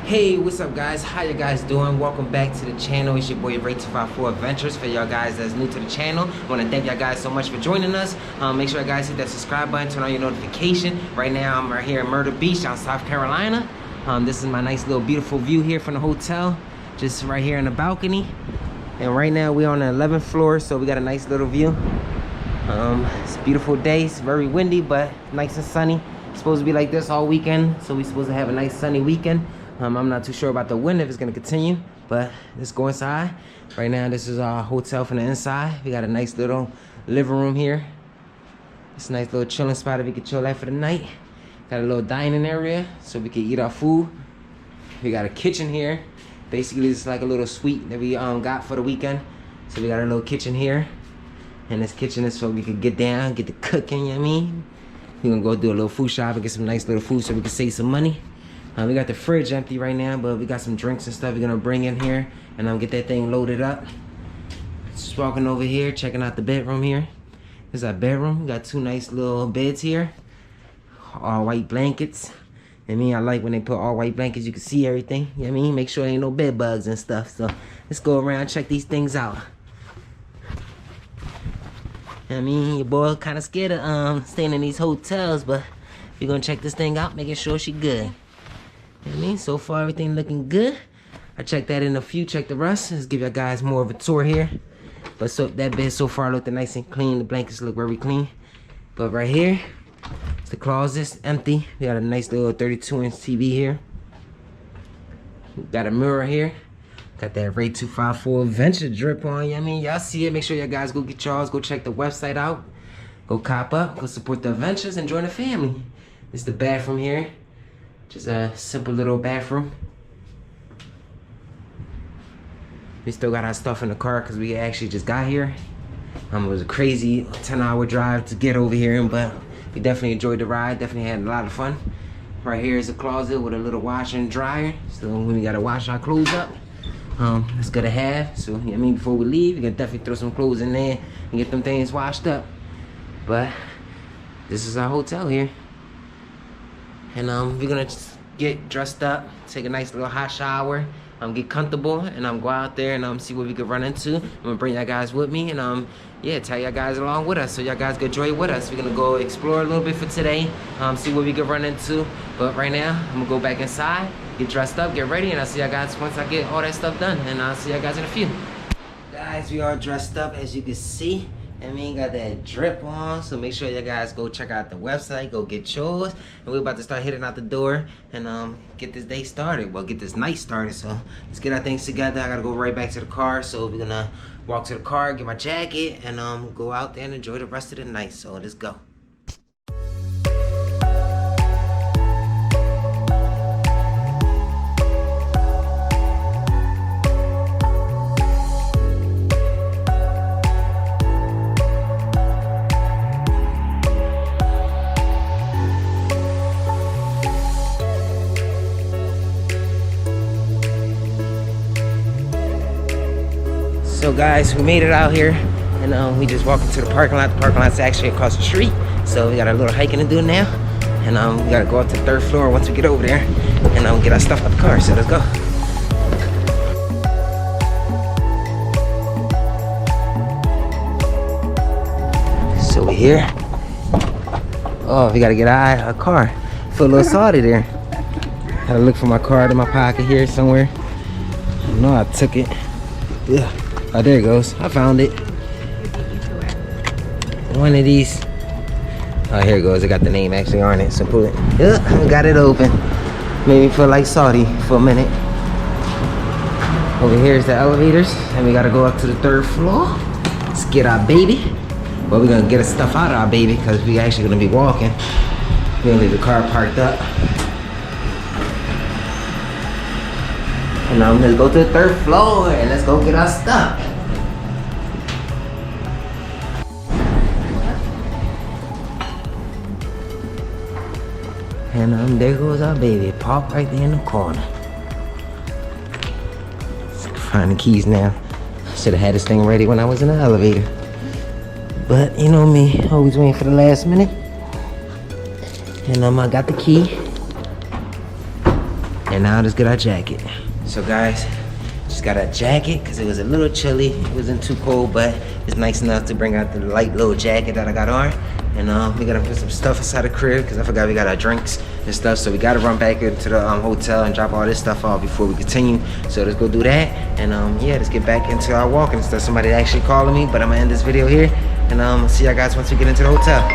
Hey, what's up guys? How you guys doing? Welcome back to the channel. It's your boy Ray254 Adventures. For y'all guys that's new to the channel, I want to thank y'all guys so much for joining us. Make sure you guys hit that subscribe button, turn on your notification. Right now I'm right here in Myrtle Beach, out South Carolina. This is my nice little beautiful view here from the hotel, just right here in the balcony. And right now we're on the 11th floor, so we got a nice little view. It's a beautiful day. It's very windy, but nice and sunny. It's supposed to be like this all weekend, so we're supposed to have a nice sunny weekend. I'm not too sure about the wind, if it's gonna continue, but let's go inside. Right now, this is our hotel from the inside. We got a nice little living room here. It's a nice little chilling spot if we could chill at for the night. Got a little dining area so we can eat our food. We got a kitchen here. Basically, it's like a little suite that we got for the weekend. So we got a little kitchen here. And this kitchen is so we could get down, get the cooking, you know what I mean? We're gonna go do a little food shop and get some nice little food so we can save some money. We got the fridge empty right now, but we got some drinks and stuff we're gonna bring in here and get that thing loaded up. Just walking over here, checking out the bedroom here. This is our bedroom. We got two nice little beds here. All white blankets. I mean, I like when they put all white blankets, you can see everything. You know what I mean? Make sure there ain't no bed bugs and stuff. So let's go around and check these things out. I mean, your boy kind of scared of staying in these hotels, but we're gonna check this thing out, making sure she good. You know what I mean? So far, everything looking good. I checked that in a few, check the rest. Let's give y'all guys more of a tour here. But so that bed so far looked nice and clean. The blankets look very clean. But right here, it's the closet's empty. We got a nice little 32-inch TV here. Got a mirror here. Got that Ray254 Adventure drip on. You know what I mean? Y'all see it. Make sure y'all guys go get y'all's. Go check the website out. Go cop up. Go support the adventures and join the family. This is the bathroom here. Just a simple little bathroom. We still got our stuff in the car because we actually just got here. It was a crazy 10-hour drive to get over here, but we definitely enjoyed the ride. Definitely had a lot of fun. Right here is a closet with a little washer and dryer. So when we gotta wash our clothes up, it's good to have. So you know what I mean, before we leave, you can definitely throw some clothes in there and get them things washed up. But this is our hotel here. And we're gonna just get dressed up, take a nice little hot shower, get comfortable, and go out there and see what we could run into. I'm gonna bring y'all guys with me, and yeah, tell y'all guys along with us, so y'all guys can enjoy it with us. We're gonna go explore a little bit for today, see what we could run into. But right now, I'm gonna go back inside, get dressed up, get ready, and I'll see y'all guys once I get all that stuff done. And I'll see y'all guys in a few. Guys, we are dressed up, as you can see. I mean, got that drip on, so make sure you guys go check out the website, go get yours. And we're about to start heading out the door and get this day started. Well, get this night started. So let's get our things together. I gotta go right back to the car, so we're gonna walk to the car, get my jacket, and go out there and enjoy the rest of the night. So let's go. So guys, we made it out here, and we just walked into the parking lot. The parking lot's actually across the street, so we got a little hiking to do now, and we gotta go up to the 3rd floor once we get over there, and get our stuff out the car. So let's go. So we're here. Oh, we gotta get out of our car. Feel a little salty there. Gotta look for my card in my pocket here somewhere. I know I took it. Yeah. Oh, there it goes. I found it. One of these. Oh, here it goes. I got the name actually on it. So pull it. Yep, I got it open. Made me feel like Saudi for a minute. Over here is the elevators, and we gotta go up to the 3rd floor. Let's get our baby. Well, we're gonna get our stuff out of our baby because we actually gonna be walking. We're gonna leave the car parked up. And let's go to the 3rd floor and let's go get our stuff. And there goes our baby, parked right there in the corner. Let's find the keys now. Should have had this thing ready when I was in the elevator. But you know me, always waiting for the last minute. And I got the key. And now let's get our jacket. So guys, just got a jacket because it was a little chilly. It wasn't too cold, but it's nice enough to bring out the light little jacket that I got on. And we gotta put some stuff inside the crib because I forgot we got our drinks and stuff. So we gotta run back into the hotel and drop all this stuff off before we continue. So let's go do that. And yeah, let's get back into our walking and stuff. Somebody actually calling me, but I'm gonna end this video here. And see y'all guys once we get into the hotel.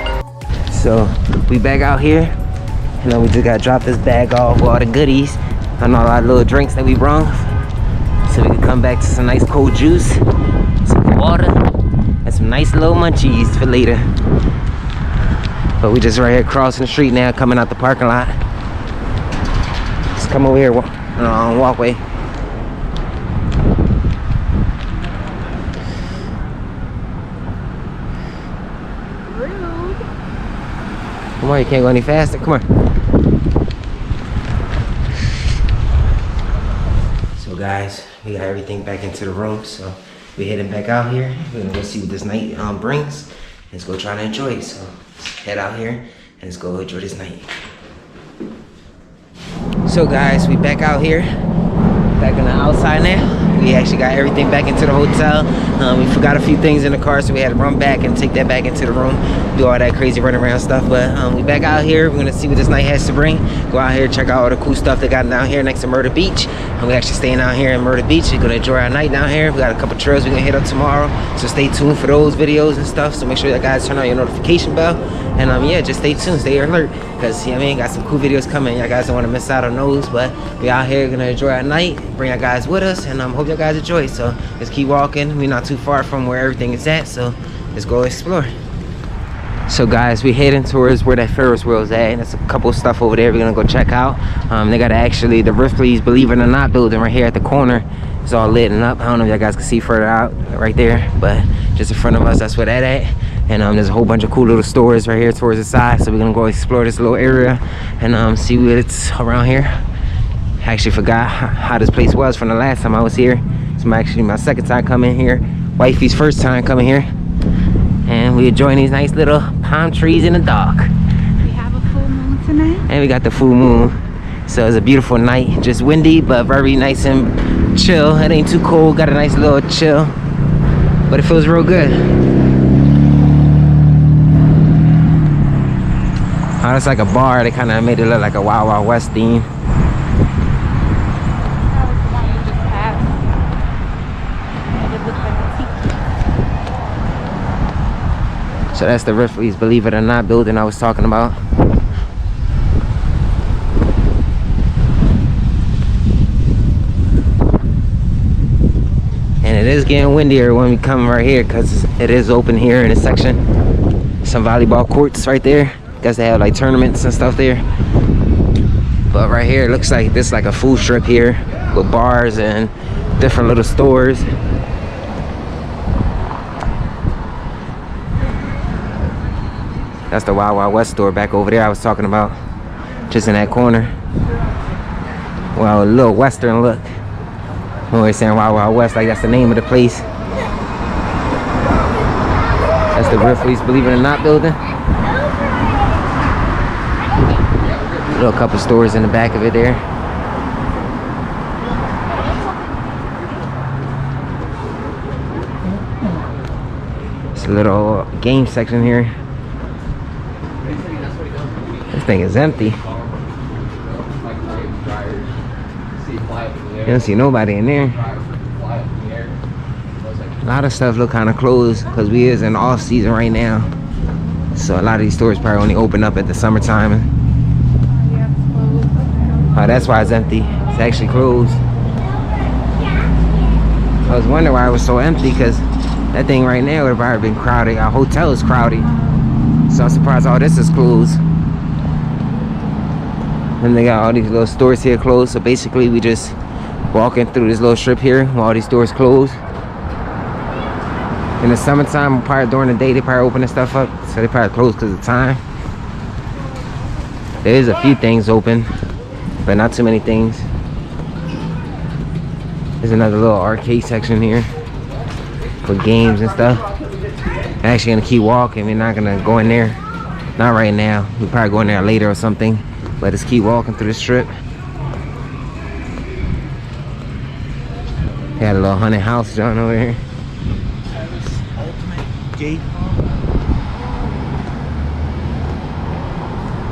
So we back out here. We just gotta drop this bag off with all the goodies and all our little drinks that we brought. So we can come back to some nice cold juice, some water, and some nice little munchies for later. But we just right here crossing the street now, coming out the parking lot. Just come over here on the walkway. Rude. Come on, you can't go any faster. Come on. So guys, we got everything back into the room. So we're heading back out here. We're gonna go see what this night brings. Let's go try to enjoy it. So head out here and let's go enjoy this night. So guys, we back out here, back on the outside now. We actually got everything back into the hotel. We forgot a few things in the car, so we had to run back and take that back into the room, do all that crazy running around stuff. But we back out here. We're gonna see what this night has to bring. Go out here, check out all the cool stuff they got down here next to Myrtle Beach. And we actually staying out here in Myrtle Beach. We're gonna enjoy our night down here. We got a couple trails we're gonna hit up tomorrow, so stay tuned for those videos and stuff. So make sure you guys turn on your notification bell. And yeah, just stay tuned, stay alert, because you know what I mean, got some cool videos coming. Y'all guys don't want to miss out on those. But we out here gonna enjoy our night, bring our guys with us, and hope y'all guys enjoy. So let's keep walking. We're not too far from where everything is at, so let's go explore. So guys, we heading towards where that Ferris wheel is at, and there's a couple stuff over there we're gonna go check out. They got actually the Ripley's Believe It or Not building right here at the corner. It's all lit up. I don't know if y'all guys can see further out right there, but just in front of us, that's where that at. And there's a whole bunch of cool little stores right here towards the side, so we're gonna go explore this little area and see what it's around here. I actually forgot how this place was from the last time I was here. It's actually my second time coming here, wifey's first time coming here. And we're enjoying these nice little palm trees in the dark. We have a full moon tonight. And we got the full moon. So it's a beautiful night. Just windy, but very nice and chill. It ain't too cold, got a nice little chill. But it feels real good. Oh, it's like a bar. They kind of made it look like a Wild Wild West theme. So that's the Ripley's Believe It or Not building I was talking about. And it is getting windier when we come right here because it is open here in this section. Some volleyball courts right there. Guess they have like tournaments and stuff there. But right here it looks like this is like a food strip here with bars and different little stores. That's the Wild Wild West store back over there I was talking about. Just in that corner. Well, a little western look. I'm always saying Wild Wild West like that's the name of the place. That's the Ripley's Believe It or Not building. Little couple stores in the back of it there. It's a little game section here. This thing is empty. You don't see nobody in there. A lot of stuff look kind of closed because we is in off season right now. So a lot of these stores probably only open up at the summertime. Oh, that's why it's empty. It's actually closed. I was wondering why it was so empty because that thing right now would have probably been crowded. Our hotel is crowded. So I'm surprised all this is closed. And they got all these little stores here closed. So basically we just walking through this little strip here while all these stores closed. In the summertime, probably during the day, they probably open this stuff up. So they probably close because of time. There is a few things open, but not too many things. There's another little arcade section here for games and stuff. I'm actually gonna keep walking. We're not gonna go in there. Not right now. We'll probably go in there later or something. But let's keep walking through the strip. Got a little haunted house joint over here. Ultimate gate.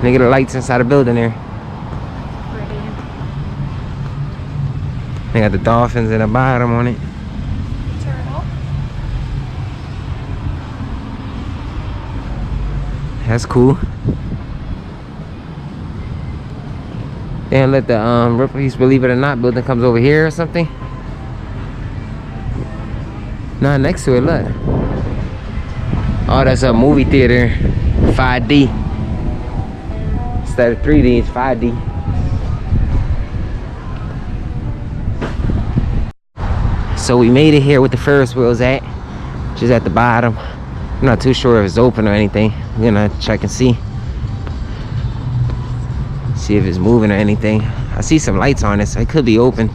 Look at the lights inside the building there. They got the dolphins in the bottom on it. Turtle. That's cool. They don't let the Ripley's Believe It or Not building comes over here or something. Not next to it, look. Oh, that's a movie theater. 5D. Instead of 3D, it's 5D. So we made it here with the Ferris wheels at. Just at the bottom. I'm not too sure if it's open or anything. We're gonna check and see. See if it's moving or anything. I see some lights on it, so it could be open.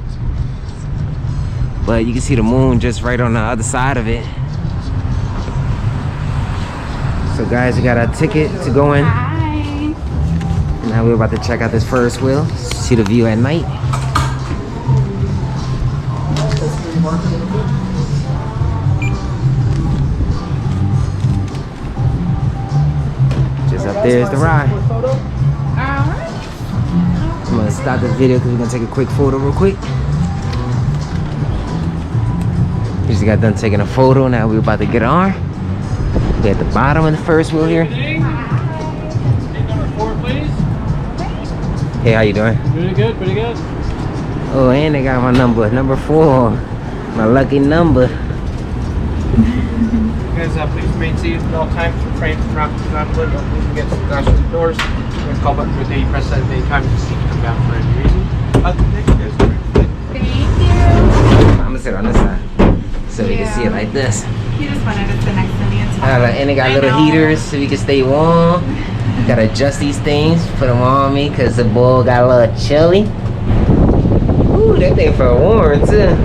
But you can see the moon just right on the other side of it. So guys, we got our ticket to go in. Hi. Now we're about to check out this Ferris wheel. See the view at night. Just up there is the ride. Alright. I'm gonna stop this video because we're gonna take a quick photo real quick. We just got done taking a photo. Now we're about to get on. We're at the bottom of the Ferris wheel here. Number 4, please. Hey, how you doing? Pretty good, pretty good. Oh, and they got my number, number 4. My lucky number. Guys, please remain seated at all times. Refrain from rocking the ground, moving against the glass of the doors. When call button for day, press that at any time to seat come down for any reason. Thank you guys. Thank you. I'm gonna sit on this side so you can see it like this. He just wanted to sit next to me. It's And they got little heaters so we can stay warm. Gotta adjust these things, put them on me because the bowl got a little chilly. Ooh, that thing felt warm too.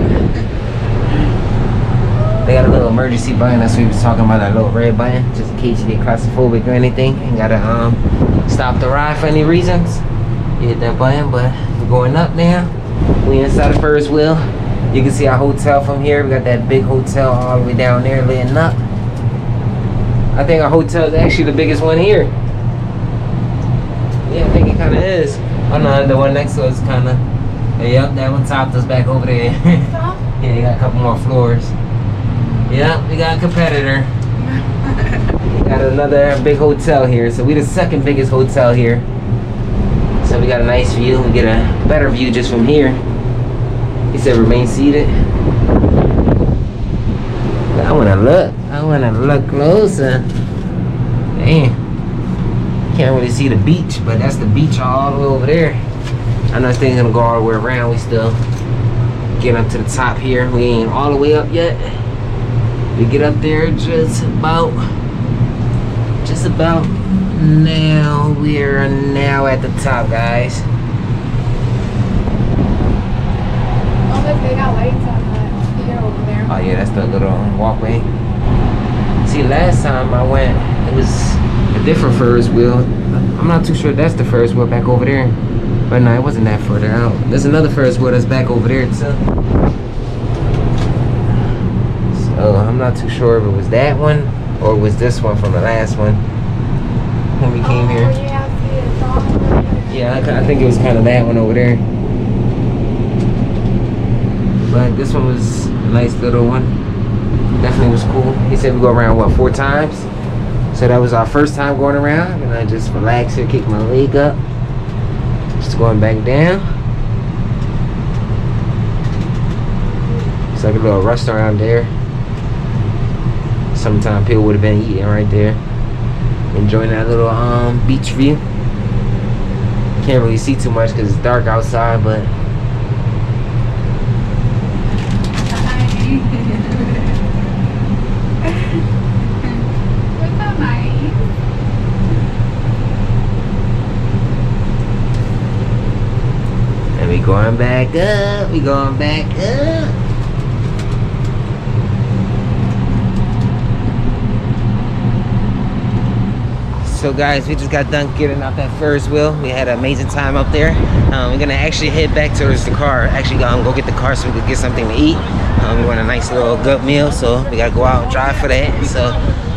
They got a little emergency button. That's what we was talking about, that little red button, just in case you get claustrophobic or anything and gotta stop the ride for any reasons. You hit that button, but we're going up now. We inside the Ferris wheel. You can see our hotel from here. We got that big hotel all the way down there lit up. I think our hotel is actually the biggest one here. Yeah, I think it kind of is. Oh no, the one next to us kind of. Yep, that one topped us back over there. Yeah, you got a couple more floors. Yep, we got a competitor. We got another big hotel here. So we the second biggest hotel here. So we got a nice view. We get a better view just from here. He said remain seated. I wanna look closer. Damn. Can't really see the beach, but that's the beach all the way over there. I know this thing's gonna go all the way around. We still get up to the top here. We ain't all the way up yet. We get up there just about now. We're now at the top, guys. Oh, look, they got lights on that pier over there. Oh yeah, that's the little walkway. See, last time I went, it was a different Ferris wheel. I'm not too sure that's the Ferris wheel back over there. But no, it wasn't that further out. There's another Ferris wheel that's back over there too. So I'm not too sure if it was that one or it was this one from the last one when we came here. Yeah, I think it was kind of that one over there. But this one was a nice little one. Definitely was cool. He said we go around, what, 4 times? So that was our first time going around. And I just relax here, kick my leg up. Just going back down. It's like a little restaurant there. Sometime people would have been eating right there. Enjoying that little beach view. Can't really see too much because it's dark outside, but What's up, Mike? and we going back up. We going back up. So guys, we just got done getting out that Ferris wheel. We had an amazing time up there. We're gonna actually head back towards the car. Actually, go get the car so we could get something to eat. We want a nice little good meal, so we gotta go out and drive for that. So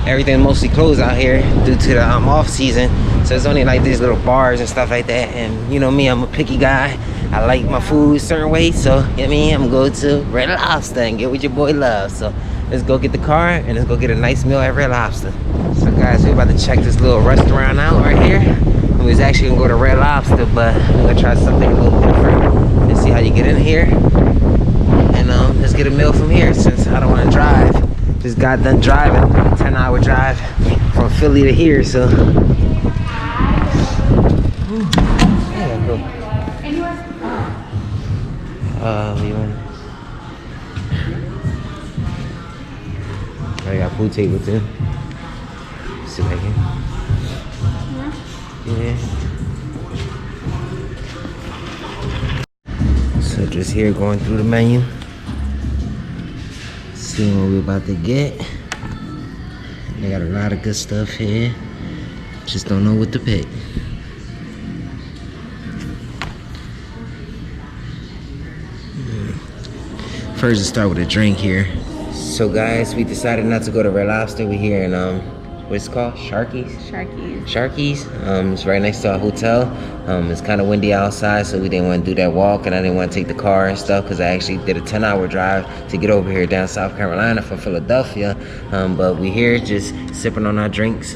everything's mostly closed out here due to the off season. So it's only like these little bars and stuff like that. And you know me, I'm a picky guy. I like my food a certain way. So get me, I'm gonna go to Red Lobster and get what your boy loves. So let's go get the car and let's go get a nice meal at Red Lobster. So guys, we're about to check this little restaurant out right here. We was actually gonna go to Red Lobster, but we're gonna try something a little different and see how you get in here. And let's get a meal from here since I don't want to drive. Just got done driving, 10-hour drive from Philly to here, so. Yeah, go. You want? I got food table too. Sit right here. Yeah. So just here going through the menu. Seeing what we're about to get. They got a lot of good stuff here. Just don't know what to pick. First, let's start with a drink here. So guys, we decided not to go to Red Lobster. We're here in what's it called? Sharky's? Sharky's. It's right next to our hotel. It's kind of windy outside, so we didn't want to do that walk, and I didn't want to take the car and stuff because I actually did a 10-hour drive to get over here down South Carolina from Philadelphia. But we're here just sipping on our drinks.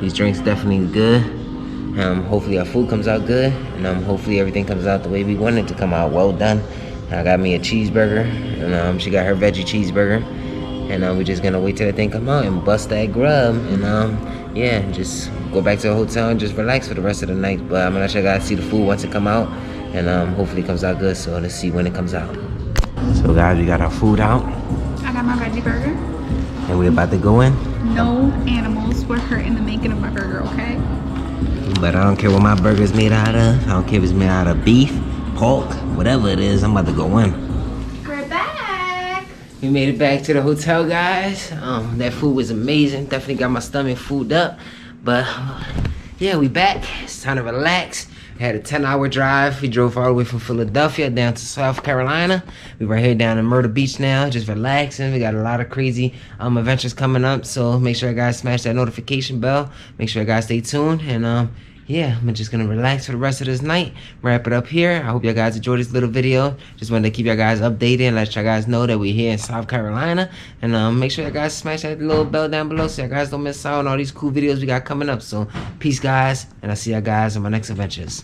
These drinks definitely good. Hopefully our food comes out good, and hopefully everything comes out the way we want it to come out. Well done. I got me a cheeseburger, and she got her veggie cheeseburger. And we're just gonna wait till that thing come out and bust that grub, and yeah, just go back to the hotel and just relax for the rest of the night. But I'm gonna let you guys see the food once it come out, and hopefully it comes out good. So let's see when it comes out. So guys, we got our food out. I got my veggie burger. And we're about to go in. No animals were hurt in the making of my burger, okay? But I don't care what my burger's made out of. I don't care if it's made out of beef, pork, whatever it is, I'm about to go in. We're back. We made it back to the hotel, guys. That food was amazing. Definitely got my stomach fooded up. But yeah, we back. It's time to relax. We had a 10-hour drive. We drove all the way from Philadelphia down to South Carolina. We right here down in Myrtle Beach now, just relaxing. We got a lot of crazy adventures coming up. So make sure you guys smash that notification bell. Make sure you guys stay tuned. And yeah, I'm just gonna relax for the rest of this night. Wrap it up here. I hope you guys enjoyed this little video. Just wanted to keep you guys updated and let you guys know that we're here in South Carolina. And make sure you guys smash that little bell down below so you guys don't miss out on all these cool videos we got coming up. So peace, guys, and I'll see you guys in my next adventures.